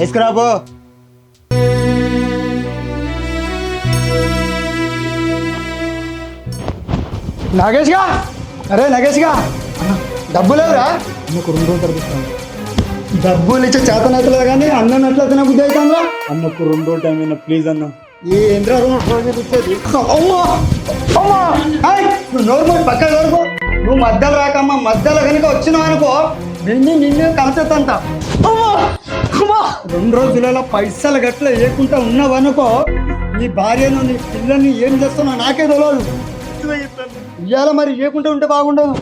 వేసుకురాబో. నాగేష్గా, అరే నాగేష్గా, డబ్బు లేవురా? అన్నకు 2 రోజులు తరపిస్తాను. డబ్బులు ఇచ్చే చేతనట్లేదు కానీ అన్నం ఎట్లా బుద్ధి అవుతుందా? అన్నకు 2 రోజులు టైం అయినా ప్లీజ్ అన్న. ఈ ఎంద్ర ఇచ్చేది నువ్వు నోరు పక్క నోరుకో. నువ్వు మధ్యలో రాకమ్మా, మధ్యలో కనుక వచ్చినావు అనుకో నిన్ను కలిసేతంట. 2 రోజులలో పైసలు గట్ల లేకుండా ఉన్నావు అనుకో నీ భార్యను నీ పిల్లల్ని ఏం చేస్తున్నావు నాకే తెలియదు. ఇవాళ మరి లేకుంటే ఉంటే బాగుండదు.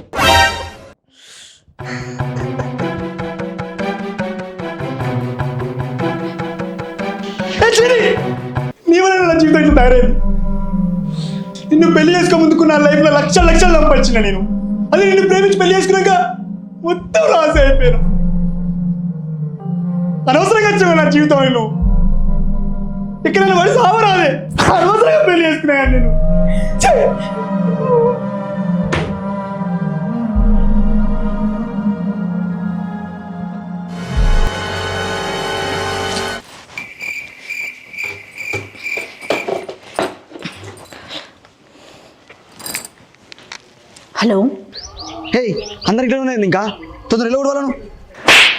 నీ వల్ల నా జీవితం ఇట్లా తయారైంది. నిన్ను పెళ్లి చేసుకో ముందుకు నా లైఫ్లో లక్షలు సంపాదించిన నేను. అది నిన్ను ప్రేమించి పెళ్లి చేసుకున్నాక మొత్తం రాసి అయిపోయాను. అనవసరంగా వచ్చావు నా జీవితం. నేను ఇక్కడ వాడి సావరాదే అనవసరంగా పెళ్లి చేసుకున్నాను నేను. హలో. హే, అందరికి ఉన్నది ఇంకా తొందరగా వెళ్ళకూడదు వాళ్ళను.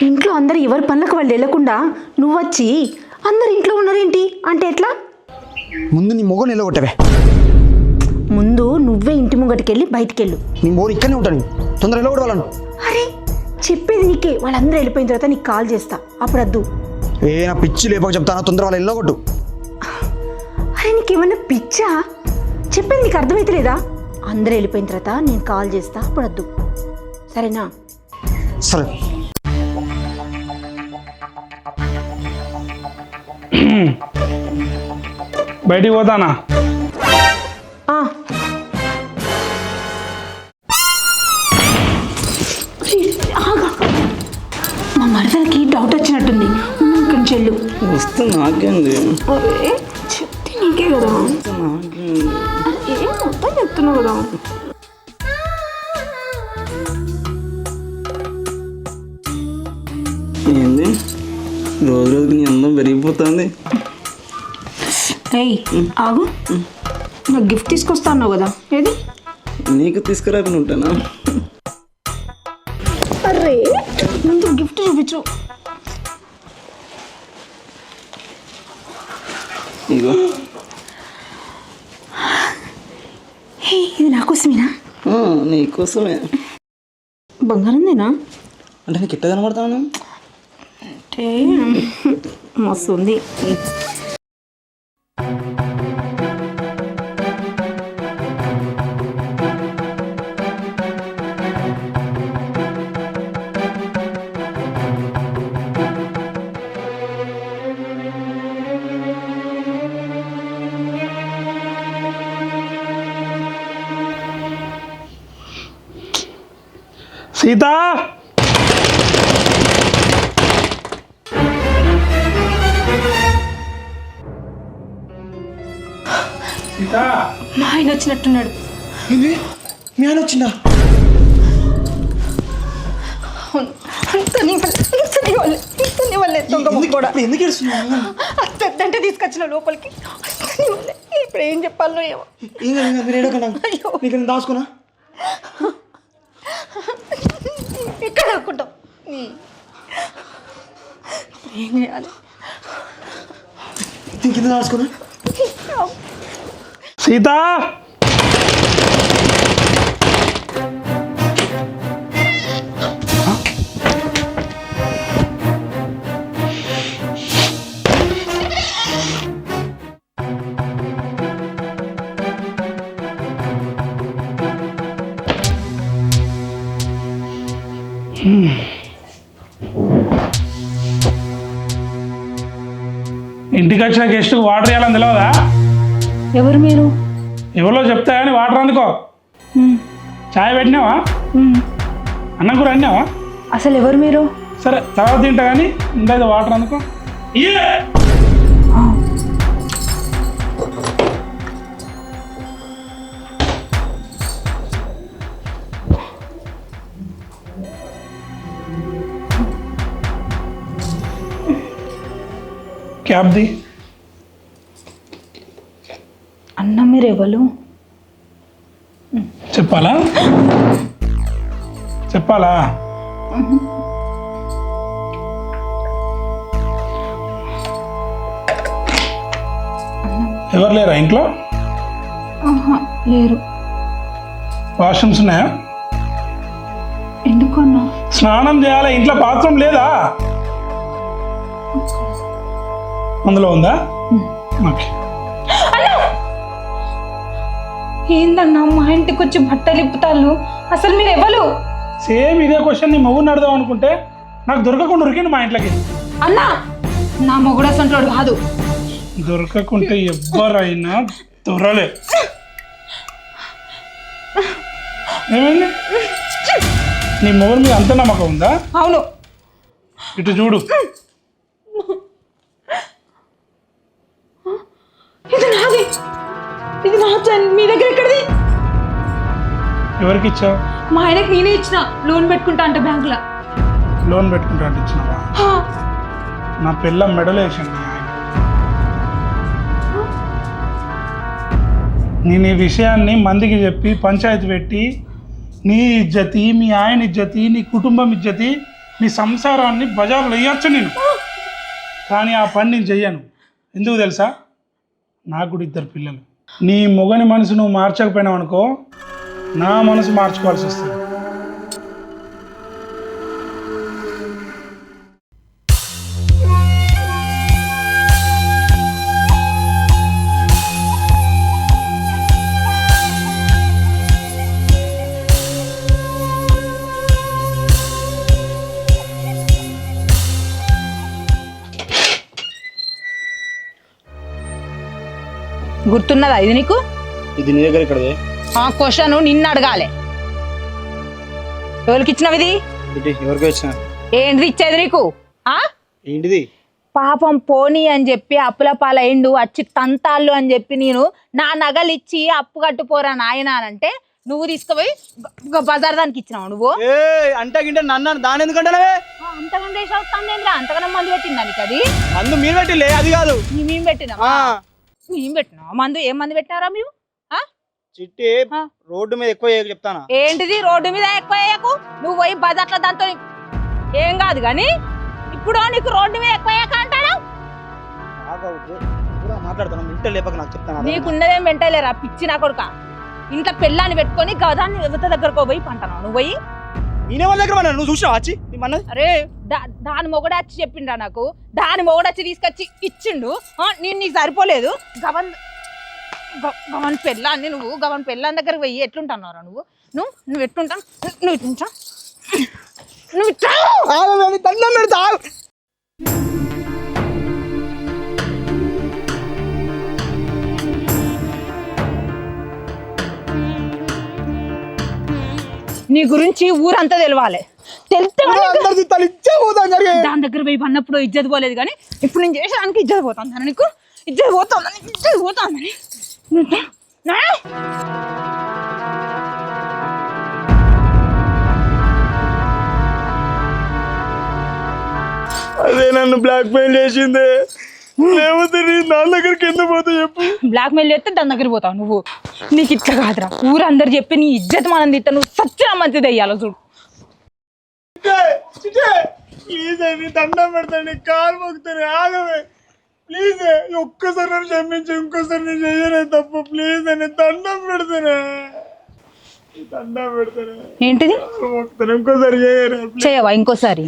ఇంట్లో అందరు ఎవరి పనులకు వాళ్ళు వెళ్ళకుండా నువ్వు వచ్చి అందరు ఇంట్లో ఉన్నారేంటి అంటే ఎట్లా? ముందు నీ మొగను వెళ్ళగొట్టవే. ముందు నువ్వే ఇంటి ముంగటికి వెళ్ళి బయటికి వెళ్ళు. నీ మోరు ఇక్కడనే ఉంటాను. తొందరగా వెళ్ళకూడదు వాళ్ళను. అరే చెప్పేది నీకే. వాళ్ళందరూ వెళ్ళిపోయిన తర్వాత నీకు కాల్ చేస్తా, అప్పుడు వద్దు. నా పిచ్చి లేపక చెప్తాను. తొందర వాళ్ళు వెళ్ళగొట్టు. అరే నీకేమన్నా పిచ్చా? చెప్పేది నీకు అర్థమైతలేదా? అందరూ వెళ్ళిపోయిన తర్వాత నేను కాల్ చేస్తా, అప్పుడు వద్దు. సరేనా? సరే. బయటికి పోతానా? మా మరదలకి డౌట్ వచ్చినట్టుంది. ఇక్కడి నుంచి వెళ్ళు. వస్తే నాకేంది? అరే చెప్తే నీకే కదా. ఏం మొత్తం చెప్తున్నావు కదా. ఏంది రోజు రోజుకి నీ అందం పెరిగిపోతుంది. ఏయ్ ఆగు, నాకు గిఫ్ట్ తీసుకొస్తా అన్నావు కదా, ఏది? నీకు తీసుకురాకుండా ఉంటానా? అరే ముందు గిఫ్ట్ చూపించు. ఇగో ఇది నా కోసమేనా? నీకోసమే. బంగారందేనా? అంటే నీకు ఎట్లా కనబడతాను? అంటే మస్తు ఉంది. సీత, మా ఆయన వచ్చినట్టున్నాడు. ఏంది మీ ఆయన వచ్చిందా? ఎందుకు ఏడుస్తున్నావు? అత్తంటే తీసుకొచ్చిన లోపలికి. ఇప్పుడు ఏం చెప్పాలో ఏమో. మీరు ఏడకన్నా నీకు దాచుకున్నా ఇక్కడ అనుకుంటాం. ఏం చేయాలి? కింద దాచుకున్నా. సీత, ఇంటికి వచ్చిన గెస్ట్కి వాటర్ ఇవ్వాలని తెలియదా? ఎవరు మీరు? ఎవరో చెప్తా కానీ వాటర్ అందుకో. చాయ్ పెట్టినావా? అన్నం కూర అన్నావా? అసలు ఎవరు మీరు? సరే తర్వాత తింటా కానీ ఇంత వాటర్ అందుకో. Cab the. అన్న మీరు ఎవరు? చెప్పాలా? చెప్పాలా? ఎవరు లేరా ఇంట్లో? లేరు. వాష్రూమ్స్ ఉన్నాయా? ఎందుకన్నా? స్నానం చేయాలి, ఇంట్లో బాత్రూమ్ లేదా? అందులో ఉందా? ఓకే. ఏందన్నా మా ఇంటికి వచ్చి బట్టలు ఇప్పుతాళ్ళు? అసలు మీరు ఎవరు? సేమ్ ఇదే క్వశ్చన్ నీ మొగుడిని అడదాం అనుకుంటే నాకు దొరకకుండా ఉరికింది మా ఇంట్లోకి. అన్నా నా మొగుడు అసంటోడు కాదు. దొరకకుంటే ఎవరైనా దొరలే. ఏమైంది? నీ మొగుడు మీద అంత నమ్మకం ఉందా? అవును. ఇటు చూడు. ఇది నాది. ఇది నా చైన్. మీ దగ్గర ఎక్కడిది? ఎవరికి ఇచ్చావు? మా ఆయనకి నేనే ఇచ్చిన. లోన్ పెట్టుకుంటా అంటే బ్యాంకులో. లోన్ పెట్టుకుంటా అంటే ఇచ్చినావా? నా పిల్ల మెడలో వేసాను మీ ఆయన. నేను ఈ విషయాన్ని మందికి చెప్పి పంచాయతీ పెట్టి నీ ఇజ్జతి, మీ ఆయన ఇజ్జతి, నీ కుటుంబం ఇజ్జతి, నీ సంసారాన్ని బజార్లో వేయచ్చు నేను. కానీ ఆ పని నేను చెయ్యను. ఎందుకు తెలుసా? నాకు కూడా 2 పిల్లలు. నీ మొగని మనసు నువ్వు మార్చకపోయినావు అనుకో, నా మనసు మార్చుకోవాల్సి వస్తుంది. గుర్తున్నదా ఇది నీకు? ఇది నీ దగ్గర ఇక్కడదే. ఆ క్వశ్చన్ నిన్ను అడగాలి. ఎవరికి ఇచ్చినవి ఇది? ఎవరికో ఇచ్చిన. ఏంటిది ఇచ్చేది నీకు? ఏంటిది? పాపం పోనీ అని చెప్పి అప్పుల పాలైండు వచ్చి తంతాళ్ళు అని చెప్పి నేను నా నగలు ఇచ్చి అప్పు కట్టుపోరా నాయన అంటే నువ్వు తీసుకుపోయి బజార్ దానికి ఇచ్చినావు. నువ్వు అంటే గింటే నన్ను దాని ఎందుకంటే అంతకన్నా దేశంద్రా అంతకన్నా మందు పెట్టింది దానికి. అది మందు మీరు పెట్టిలే, అది కాదు మేము పెట్టినా. మేము పెట్టినా మందు? ఏం మందు పెట్టినారా మేము? చిట్టి రోడ్డు మీద ఎక్కువ చెప్తానా? ఏంటిది రోడ్డు మీద ఎక్కువ వేయకు. నువ్వు పోయి బజార్లో దాంతో ఏం కాదు కానీ ఇప్పుడు నీకు రోడ్డు మీద ఎక్కువ అంటాడు. మాట్లాడుతాను ఇంట లేపక నాకు చెప్తాను. నీకున్నదేం వెంటలేరా పిచ్చి నా కొడుక. ఇంట్లో పెళ్ళాన్ని పెట్టుకొని గదాన్ని యువత దగ్గరకు పోయి పంటన్నావు. నువ్వు పోయి నేనే వాళ్ళ దగ్గర నువ్వు చూసినా వచ్చి అరే దాని మొగడు వచ్చి చెప్పిండ్రా నాకు. దాని మొగడు వచ్చి తీసుకొచ్చి ఇచ్చిండు. నేను నీకు సరిపోలేదు. గవన్ పెళ్ళాన్ని నువ్వు గవన్ పెళ్ళాన్ని దగ్గరకు పోయి ఎట్లుంటున్నారా నువ్వు? నువ్వు ఎట్లుంటా? నువ్వు ఇట్లుంటా? నువ్వు దండం పెడతా. నీ గురించి ఊరంతా తెలవాలి. దాని దగ్గర పోయి పన్నప్పుడు ఇజ్జత్ పోలేదు కానీ ఇప్పుడు నేను చేసేదానికి ఇజ్జత్ పోతుందని నీకు. ఇజ్జత్ పోతుందని అదే నన్ను బ్లాక్ మెయిల్ చేసిందే. లేకపోతే నా దగ్గరికి ఎందుకు పోతా చెప్పు? బ్లాక్ మెయిల్ చేస్తే దాని దగ్గర పోతావు నువ్వు. నీకు ఇట్లా కాదురా. ఊరందరు చెప్పి నీ ఇజ్జత్ మనం తిట్టా. నువ్వు సచ్చినా మంచిది అయ్యాలో చూడు. ప్లీజ్ అని దండం పెడతాను, కాలు మొక్కుతాను, ఆగవే ప్లీజ్. ఒక్కసారి నన్ను క్షమించి ఇంకోసారి నేను చెయ్యనే తప్పు. ప్లీజ్ అని దండం పెడతాను. ఏంటిది? ఇంకోసారి చేయవా? ఇంకోసారి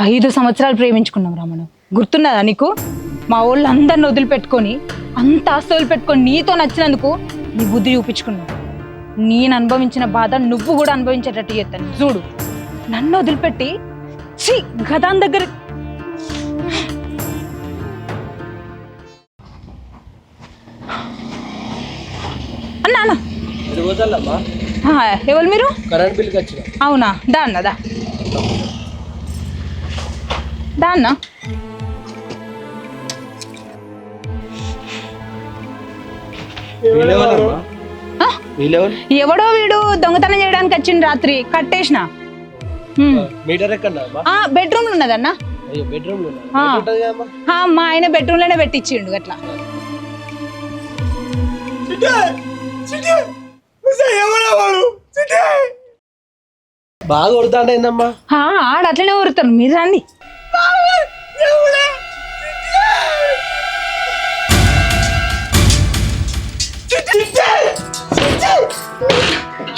5 సంవత్సరాలు ప్రేమించుకున్నాం రా మనం. గుర్తున్నదా నీకు? మా వాళ్ళు అందరిని వదిలిపెట్టుకొని అంత ఆస్తి వదిలిపెట్టుకొని నీతో నచ్చినందుకు నీ బుద్ధి చూపించుకున్నావు. నేను అనుభవించిన బాధ నువ్వు కూడా అనుభవించేటట్టు చేస్తాను చూడు. నన్ను వదిలిపెట్టి గదాన్ దగ్గర అన్నా ఎవరు మీరు? కరెంట్ బిల్ వచ్చిన. అవునా? దా అన్నదా దా అన్న. ఎవడో వీడు దొంగతనం చేయడానికి వచ్చింది రాత్రి. కట్టేసిన. మీటర్ ఎక్కడ? బెడ్రూమ్ ఉన్నదన్న. అయ్యో బెడ్రూమ్ ఆ. ఉంటది కదమ్మా. మా ఆయన బెడ్రూమ్ లోనే పెట్టించిండు అట్లా. చిట్టే చిట్టే ఎవడా వాడు చిట్టే బాగా కొడతాండే ఏందమ్మా. ఆడ అట్లనే ఊరుతారు మీరు రండి.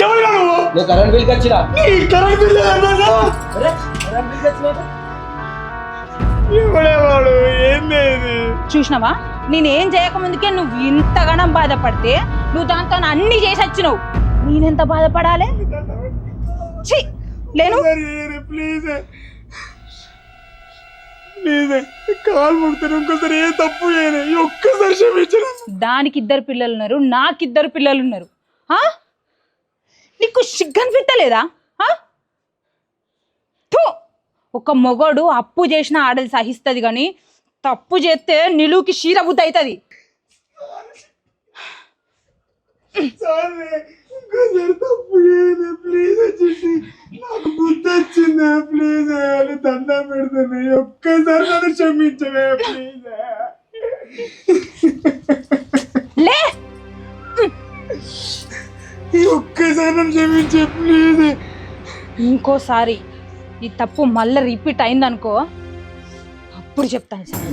ఎవడా నువ్వు నేను కరెంట్ బిల్ వచ్చిరా. నీ కరెంట్ బిల్ అన్నా అరే కరెంట్ బిల్ వచ్చినా ఎవడే వాడు ఏం లేదు చూసినావా నేనేం చేయకముందుకే నువ్వు ఇంతగానం బాధపడితే నువ్వు దాంతో అన్ని చేసి వచ్చినావు. నేనెంత బాధపడాలి? ఛీ లేను. ప్లీజ్ ప్లీజ్ కాలు ముడతాను ఇంకోసారి ఏ తప్పు చేయను ఒక్కసారి క్షమించను. దానికి 2 పిల్లలు ఉన్నారు, నాకు 2 పిల్లలు ఉన్నారు. నీకు సిగ్గనిపిస్తలేదా? ఒక మొగోడు అప్పు చేసిన ఆడది సహిస్తుంది కానీ తప్పు చేస్తే నిలువుకి క్షీరబుద్ధి అవుతుంది. ఇంకోసారి తప్పు చేయను ప్లీజ్ వచ్చేసి నాకు బుద్ధి వచ్చిందా ప్లీజ్ అని దండం పెడుతున్నా ఒక్కసారి నన్ను క్షమించవే ప్లీజ్. లే ఒక్కసారి నన్ను క్షమించే ప్లీజ్. ఇంకోసారి ఈ తప్పు మళ్ళీ రిపీట్ అయిందనుకో అప్పుడు చెప్తాను సార్.